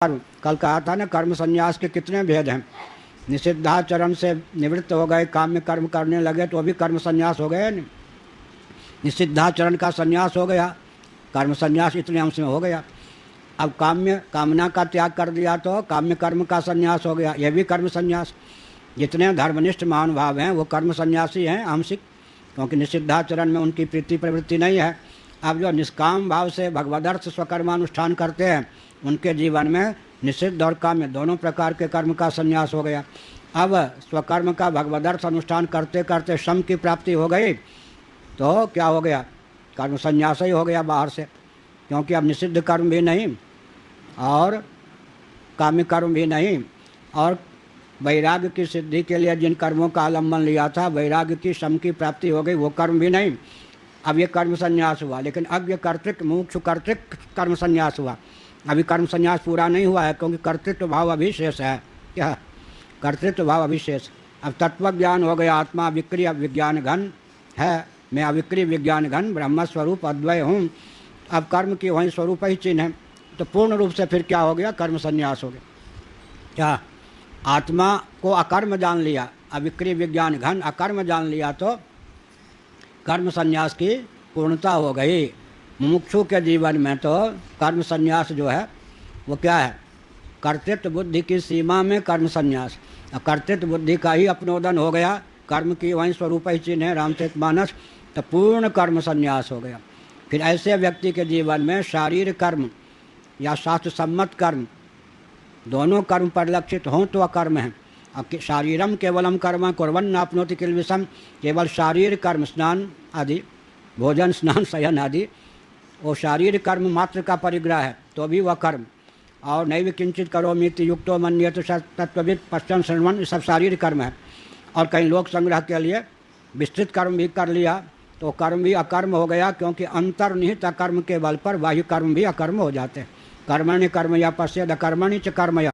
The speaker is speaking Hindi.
कल कहा था ना, कर्म संन्यास के कितने भेद हैं। निषिद्धाचरण से निवृत्त हो गए, काम्य कर्म करने लगे तो अभी कर्म संन्यास हो गए नहीं। निषिद्धाचरण का संन्यास हो गया, कर्म संन्यास इतने अंश में हो गया। अब कामना का त्याग कर दिया तो काम्य कर्म का संन्यास हो गया, यह भी कर्म संन्यास। जितने धर्मनिष्ठ महानुभाव हैं वो कर्म संन्यासी हैं आंशिक, क्योंकि निषिद्धाचरण में उनकी प्रीति प्रवृत्ति नहीं है। अब जो निष्काम भाव से भगवदर्थ स्वकर्मानुष्ठान करते हैं उनके जीवन में निषिद्ध और काम्य दोनों प्रकार के कर्म का संन्यास हो गया। अब स्वकर्म का भगवदर्थ अनुष्ठान करते करते शम की प्राप्ति हो गई तो क्या हो गया, कर्म संन्यास ही हो गया बाहर से, क्योंकि अब निषिद्ध कर्म भी नहीं और काम्य कर्म भी नहीं, और वैराग्य की सिद्धि के लिए जिन कर्मों का आलम्बन लिया था, वैराग्य की शम की प्राप्ति हो गई, वो कर्म भी नहीं। अब ये कर्म संन्यास हुआ, लेकिन अब ये कर्तृक मुमुक्ष कर्तृक कर्म संन्यास हुआ। अभी कर्म संन्यास पूरा नहीं हुआ है, क्योंकि कर्तृत्व भाव अभी शेष है। क्या कर्तृत्व भाव अभी शेष। अब तत्व ज्ञान हो गया, आत्मा विक्रिय विज्ञान घन है, मैं अविक्रिय विज्ञान घन ब्रह्म स्वरूप अद्वय हूँ। अब कर्म की वहीं स्वरूप ही चिन्ह है, तो पूर्ण रूप से फिर क्या हो गया, कर्म संन्यास हो गया। क्या आत्मा को अकर्म जान लिया, अविक्रिय विज्ञान घन अकर्म जान लिया तो कर्म संन्यास की पूर्णता हो गई। मुमुक्षु के जीवन में तो कर्म संन्यास जो है वो क्या है, कर्तृत्व बुद्धि की सीमा में कर्म संन्यास। कर्तृत्व बुद्धि का ही अपनोदन हो गया, कर्म की वहीं स्वरूप ही चिन्ह है रामचरितमानस, तो पूर्ण कर्म संन्यास हो गया। फिर ऐसे व्यक्ति के जीवन में शारीरिक कर्म या शास्त्र सम्मत कर्म दोनों कर्म परिलक्षित हों तो अकर्म है। अब शारीरम केवलम कर्म कुर्वन् नाप्नोति किल विषम, केवल शारीरिक कर्म स्नान आदि, भोजन स्नान शयन आदि, वो शारीरिक कर्म मात्र का परिग्रह है तो भी वह कर्म। और नैव किंचित करोमीति युक्तो मन्येत तत्त्ववित् पश्चन श्रवण, ये सब शारीरिक कर्म है। और कहीं लोक संग्रह के लिए विस्तृत कर्म भी कर लिया तो कर्म भी अकर्म हो गया, क्योंकि अंतर्निहित अकर्म के बल पर बाह्य कर्म भी अकर्म हो जाते हैं। कर्मण्य कर्म या पश्येद अकर्मणि च कर्म या